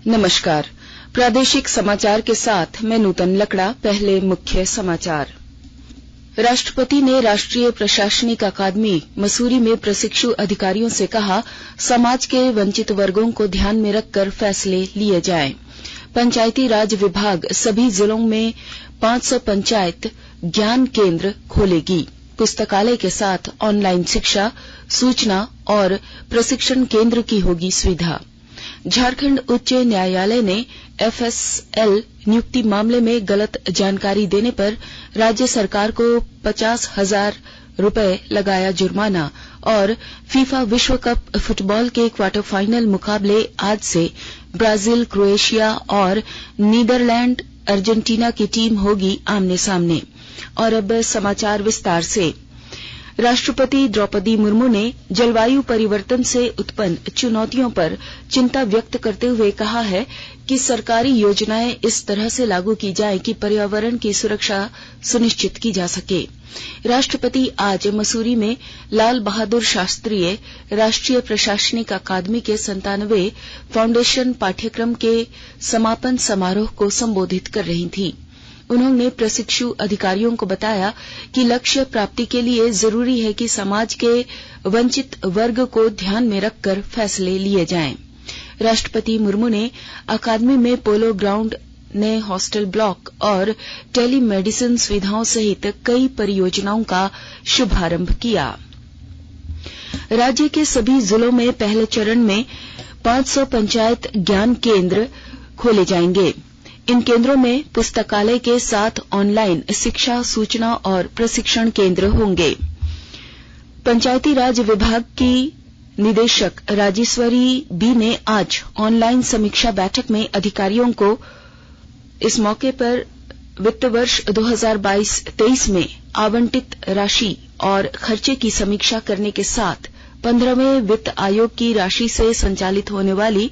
नमस्कार। प्रादेशिक समाचार के साथ मैं नूतन लकड़ा। पहले मुख्य समाचार। राष्ट्रपति ने राष्ट्रीय प्रशासनिक अकादमी मसूरी में प्रशिक्षु अधिकारियों से कहा, समाज के वंचित वर्गों को ध्यान में रखकर फैसले लिए जाएं। पंचायती राज विभाग सभी जिलों में 500 पंचायत ज्ञान केंद्र खोलेगी। पुस्तकालय के साथ ऑनलाइन शिक्षा, सूचना और प्रशिक्षण केंद्र की होगी सुविधा। झारखंड उच्च न्यायालय ने एफएसएल नियुक्ति मामले में गलत जानकारी देने पर राज्य सरकार को 50,000 रुपए लगाया जुर्माना। और फीफा विश्व कप फुटबॉल के क्वार्टर फाइनल मुकाबले आज से ब्राजील, क्रोएशिया और नीदरलैंड अर्जेंटीना की टीम होगी आमने सामने। और अब समाचार विस्तार से। राष्ट्रपति द्रौपदी मुर्मू ने जलवायु परिवर्तन से उत्पन्न चुनौतियों पर चिंता व्यक्त करते हुए कहा है कि सरकारी योजनाएं इस तरह से लागू की जाएं कि पर्यावरण की सुरक्षा सुनिश्चित की जा सके। राष्ट्रपति आज मसूरी में लाल बहादुर शास्त्री राष्ट्रीय प्रशासनिक अकादमी के 97वें फाउंडेशन पाठ्यक्रम के समापन समारोह को संबोधित कर रही थीं। उन्होंने प्रशिक्षु अधिकारियों को बताया कि लक्ष्य प्राप्ति के लिए जरूरी है कि समाज के वंचित वर्ग को ध्यान में रखकर फैसले लिए जाएं। राष्ट्रपति मुर्मू ने अकादमी में पोलो ग्राउंड, नए हॉस्टल ब्लॉक और टेलीमेडिसिन सुविधाओं सहित कई परियोजनाओं का शुभारंभ किया। राज्य के सभी जिलों में पहले चरण में 500 पंचायत ज्ञान केंद्र खोले जाएंगे। इन केंद्रों में पुस्तकालय के साथ ऑनलाइन शिक्षा, सूचना और प्रशिक्षण केंद्र होंगे। पंचायती राज विभाग की निदेशक राजेश्वरी बी ने आज ऑनलाइन समीक्षा बैठक में अधिकारियों को इस मौके पर वित्त वर्ष 2022-23 में आवंटित राशि और खर्चे की समीक्षा करने के साथ 15वें वित्त आयोग की राशि से संचालित होने वाली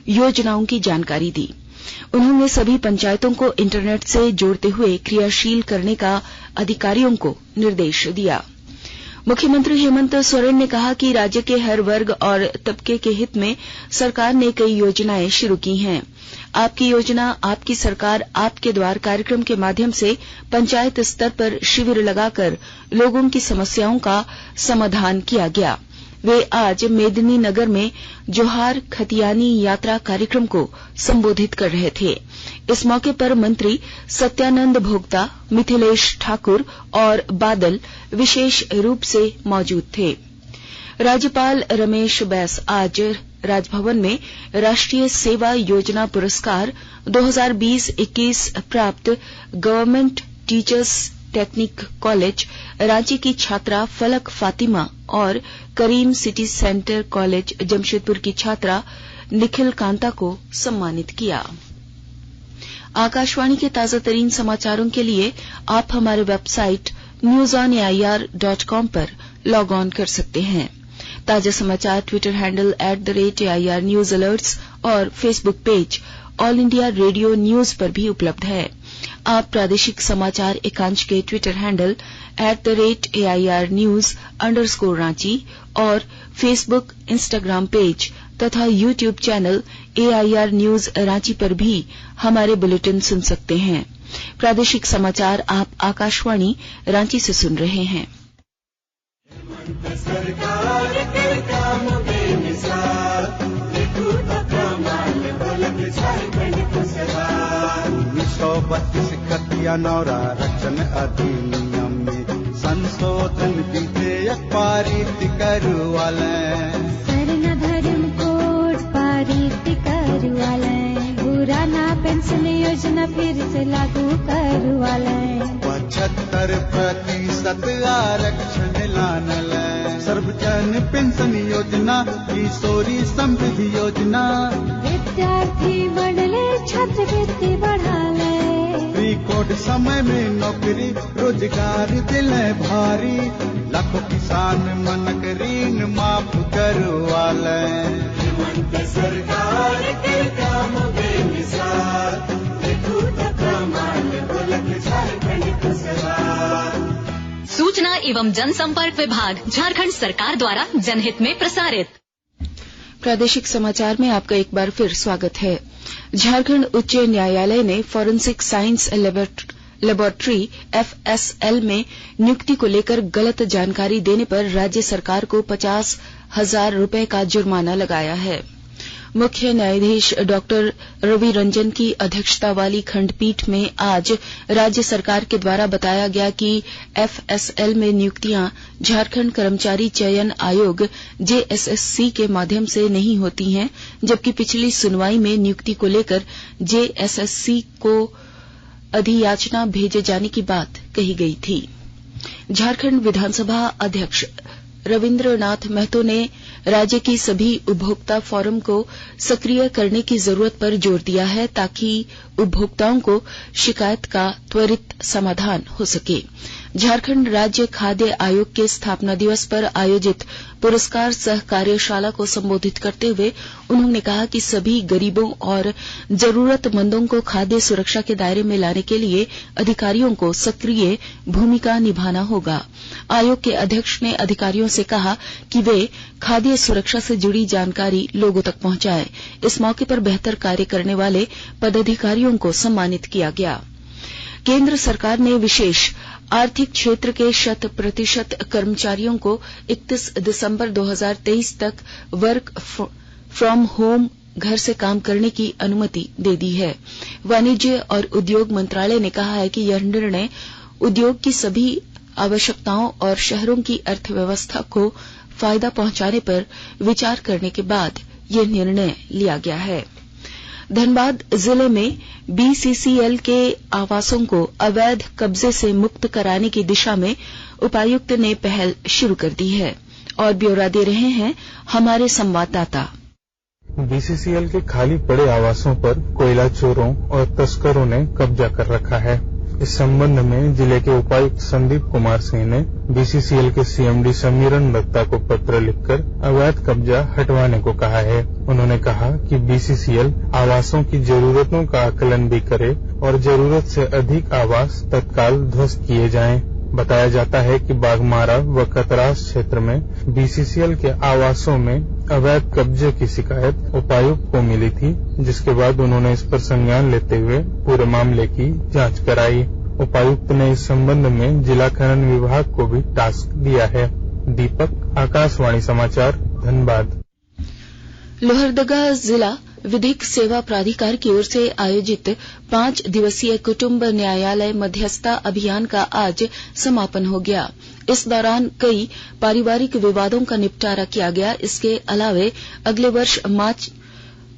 योजनाओं की जानकारी दी। उन्होंने सभी पंचायतों को इंटरनेट से जोड़ते हुए क्रियाशील करने का अधिकारियों को निर्देश दिया। मुख्यमंत्री हेमंत सोरेन ने कहा कि राज्य के हर वर्ग और तबके के हित में सरकार ने कई योजनाएं शुरू की हैं। आपकी योजना, आपकी सरकार, आपके द्वार कार्यक्रम के माध्यम से पंचायत स्तर पर शिविर लगाकर लोगों की समस्याओं का समाधान किया गया। वे आज मेदिनीनगर में जोहार खतियानी यात्रा कार्यक्रम को संबोधित कर रहे थे। इस मौके पर मंत्री सत्यानंद भोक्ता, मिथिलेश ठाकुर और बादल विशेष रूप से मौजूद थे। राज्यपाल रमेश बैस आज राजभवन में राष्ट्रीय सेवा योजना पुरस्कार 2020-21 प्राप्त government teachers technique college Ranchi की छात्रा फलक फातिमा और करीम सिटी सेंटर कॉलेज जमशेदपुर की छात्रा निखिल कांता को सम्मानित किया। आकाशवाणी के ताजा तरीन समाचारों के लिए आप हमारे वेबसाइट newsonair.com पर लॉग ऑन कर सकते हैं। ताजा समाचार Twitter handle @AIR news alerts और Facebook page All India Radio news पर भी उपलब्ध है। आप प्रादेशिक समाचार एकांश के ट्विटर हैंडल @AIR News_Ranchi और फेसबुक, इंस्टाग्राम पेज तथा YouTube channel AIR News Ranchi पर भी हमारे बुलेटिन सुन सकते हैं। प्रादेशिक समाचार आप आकाशवाणी रांची से सुन रहे हैं। नौरा रक्षण अधिनियम में संशोधन विधेयक पारित करवाले, सरना धर्म कोड पारित करवाले, पुराना पेंशन योजना फिर से लागू करवाले, 75% आरक्षण लानले, सर्वजन पेंशन योजना, किशोरी समृद्धि योजना, विद्यार्थी बढ़ले छात्रवृत्ति बढ़ाले, रिकॉर्ड समय में नौकरी रोजगार दिले भारी, लाखों किसान मनक ऋण माफ करवाले, हेमंत सरकार के काम बेमिसाल, देखो तो कमाल बोलत झारखंड खुशहाल। सूचना एवं जनसंपर्क विभाग झारखंड सरकार द्वारा जनहित में प्रसारित। प्रादेशिक समाचार में आपका एक बार फिर स्वागत है। झारखंड उच्च न्यायालय ने फॉरेंसिक साइंस लेबोरेटरी FSL में नियुक्ति को लेकर गलत जानकारी देने पर राज्य सरकार को 50,000 रुपए का जुर्माना लगाया है। मुख्य न्यायाधीश डॉक्टर रवि रंजन की अध्यक्षता वाली खंडपीठ में आज राज्य सरकार के द्वारा बताया गया कि FSL में नियुक्तियां झारखंड कर्मचारी चयन आयोग JSSC के माध्यम से नहीं होती हैं, जबकि पिछली सुनवाई में नियुक्ति को लेकर JSSC को अधियाचना भेजे जाने की बात कही गई थी। झारखंड विधानसभा अध्यक्ष रविन्द्रनाथ महतो ने राज्य की सभी उपभोक्ता फोरम को सक्रिय करने की जरूरत पर जोर दिया है ताकि उपभोक्ताओं को शिकायत का त्वरित समाधान हो सके। झारखंड राज्य खाद्य आयोग के स्थापना दिवस पर आयोजित पुरस्कार सह कार्यशाला को संबोधित करते हुए उन्होंने कहा कि सभी गरीबों और जरूरतमंदों को खाद्य सुरक्षा के दायरे में लाने के लिए अधिकारियों को सक्रिय भूमिका निभाना होगा। आयोग के अध्यक्ष ने अधिकारियों से कहा कि वे खाद्य सुरक्षा से जुड़ी जानकारी लोगों तक पहुंचाएं। इस मौके पर बेहतर कार्य करने वाले पदाधिकारियों को सम्मानित किया गया। केंद्र सरकार ने विशेष आर्थिक क्षेत्र के 100% कर्मचारियों को 31 दिसंबर 2023 तक वर्क फ्रॉम होम घर से काम करने की अनुमति दे दी है। वाणिज्य और उद्योग मंत्रालय ने कहा है कि यह निर्णय उद्योग की सभी आवश्यकताओं और शहरों की अर्थव्यवस्था को फायदा पहुंचाने पर विचार करने के बाद यह निर्णय लिया गया है। धनबाद जिले में BCCL के आवासों को अवैध कब्जे से मुक्त कराने की दिशा में उपायुक्त ने पहल शुरू कर दी है और ब्यौरा दे रहे हैं हमारे संवाददाता। BCCL के खाली पड़े आवासों पर कोयला चोरों और तस्करों ने कब्जा कर रखा है। इस संबंध में जिले के उपायुक्त संदीप कुमार सिंह ने BCCL के CMD समीरन दत्ता को पत्र लिखकर अवैध कब्जा हटवाने को कहा है। उन्होंने कहा कि BCCL आवासों की जरूरतों का आकलन भी करे और जरूरत से अधिक आवास तत्काल ध्वस्त किए जाएं। बताया जाता है कि बाघमारा व कतरास क्षेत्र में BCCL के आवासों में अवैध कब्जे की शिकायत उपायुक्त को मिली थी, जिसके बाद उन्होंने इस पर संज्ञान लेते हुए पूरे मामले की जांच कराई। उपायुक्त ने इस संबंध में जिला खनन विभाग को भी टास्क दिया है। दीपक, आकाशवाणी समाचार, धनबाद। लोहरदगा जिला विधिक सेवा प्राधिकार की ओर से आयोजित 5 दिवसीय कुटुंब न्यायालय मध्यस्थता अभियान का आज समापन हो गया। इस दौरान कई पारिवारिक विवादों का निपटारा किया गया। इसके अलावे अगले वर्ष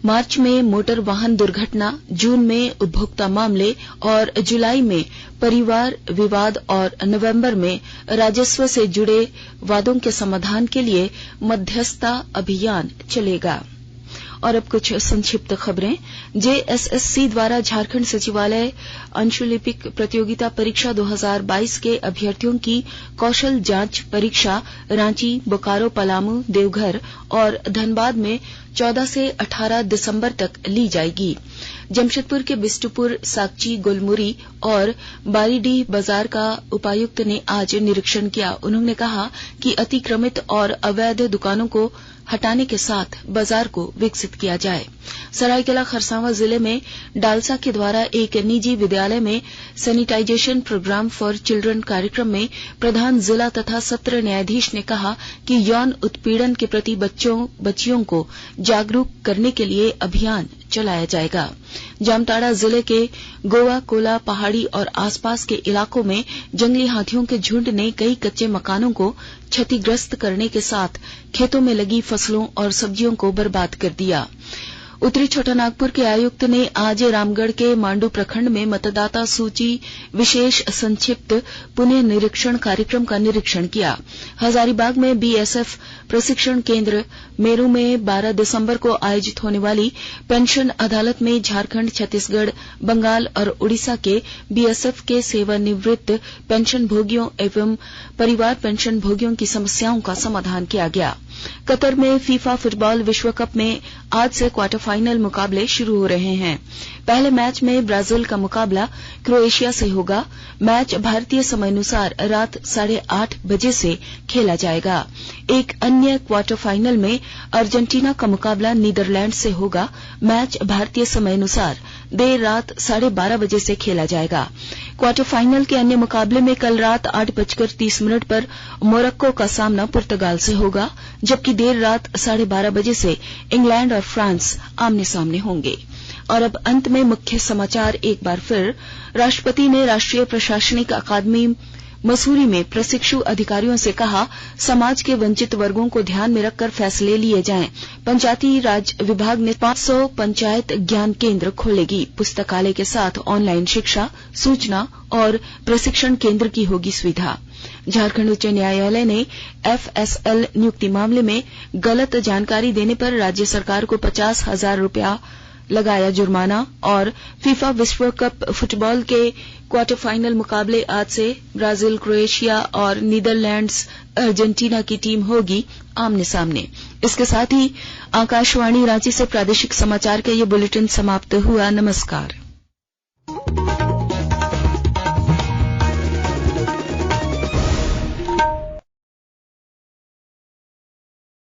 मार्च में मोटर वाहन दुर्घटना, जून में उपभोक्ता मामले और जुलाई में परिवार विवाद और नवंबर में राजस्व से जुड़े वादों के समाधान के लिए मध्यस्थता अभियान चलेगा। और अब कुछ संक्षिप्त खबरें। JSSC द्वारा झारखंड सचिवालय अंशुलिपिक प्रतियोगिता परीक्षा 2022 के अभ्यर्थियों की कौशल जांच परीक्षा रांची, बोकारो, पलामू, देवघर और धनबाद में 14 से 18 दिसंबर तक ली जाएगी। जमशेदपुर के बिष्टुपुर, साकची, गुलमुरी और बारीडीह बाजार का उपायुक्त ने आज निरीक्षण किया। उन्होंने कहा कि अतिक्रमित और अवैध दुकानों को हटाने के साथ बाजार को विकसित किया जाए। सरायकेला खरसावां जिले में डालसा के द्वारा एक निजी विद्यालय में सैनिटाइजेशन प्रोग्राम फॉर चिल्ड्रन कार्यक्रम में प्रधान जिला तथा सत्र न्यायाधीश ने कहा कि यौन उत्पीड़न के प्रति बच्चियों को जागरूक करने के लिए अभियान चलाया जाएगा। जामताड़ा जिले के गोवा कोला पहाड़ी और आसपास के इलाकों में जंगली हाथियों के झुंड ने कई कच्चे मकानों को क्षतिग्रस्त करने के साथ खेतों में लगी फसलों और सब्जियों को बर्बाद कर दिया। उत्तरी छोटानागपुर के आयुक्त ने आज रामगढ़ के मांडू प्रखंड में मतदाता सूची विशेष संक्षिप्त पुनः निरीक्षण कार्यक्रम का निरीक्षण किया। हजारीबाग में BSF प्रशिक्षण केंद्र, मेरू में 12 दिसंबर को आयोजित होने वाली पेंशन अदालत में झारखंड, छत्तीसगढ़, बंगाल और उड़ीसा के BSF के सेवानिवृत्त पेंशन भोगियों एवं परिवार पेंशन भोगियों की समस्याओं का समाधान किया गया। कतर में फीफा फुटबॉल विश्व कप में आज से क्वार्टर फाइनल मुकाबले शुरू हो रहे हैं। पहले मैच में ब्राजील का मुकाबला क्रोएशिया से होगा। मैच भारतीय समयानुसार रात 8:30 बजे से खेला जाएगा। एक अन्य क्वार्टर फाइनल में अर्जेंटीना का मुकाबला नीदरलैंड से होगा। मैच भारतीय समयानुसार देर रात 12:30 बजे से खेला जाएगा। क्वार्टर फाइनल के अन्य मुकाबले में कल रात 8:30 पर मोरक्को का सामना पुर्तगाल से होगा, जबकि देर रात 12:30 बजे से इंग्लैंड और फ्रांस आमने सामने होंगे। और अब अंत में मुख्य समाचार एक बार फिर। राष्ट्रपति ने राष्ट्रीय प्रशासनिक अकादमी मसूरी में प्रशिक्षु अधिकारियों से कहा, समाज के वंचित वर्गों को ध्यान में रखकर फैसले लिए जाएं। पंचायती राज विभाग ने 500 पंचायत ज्ञान केंद्र खोलेगी। पुस्तकालय के साथ ऑनलाइन शिक्षा, सूचना और प्रशिक्षण केंद्र की होगी सुविधा। झारखंड उच्च न्यायालय ने FSL नियुक्ति मामले में गलत जानकारी देने पर राज्य सरकार को 50,000 रुपया लगाया जुर्माना। और फीफा विश्व कप फुटबॉल के क्वार्टर फाइनल मुकाबले आज से ब्राजील, क्रोएशिया और नीदरलैंड्स अर्जेंटीना की टीम होगी आमने सामने। इसके साथ ही आकाशवाणी रांची से प्रादेशिक समाचार का ये बुलेटिन समाप्त हुआ। नमस्कार।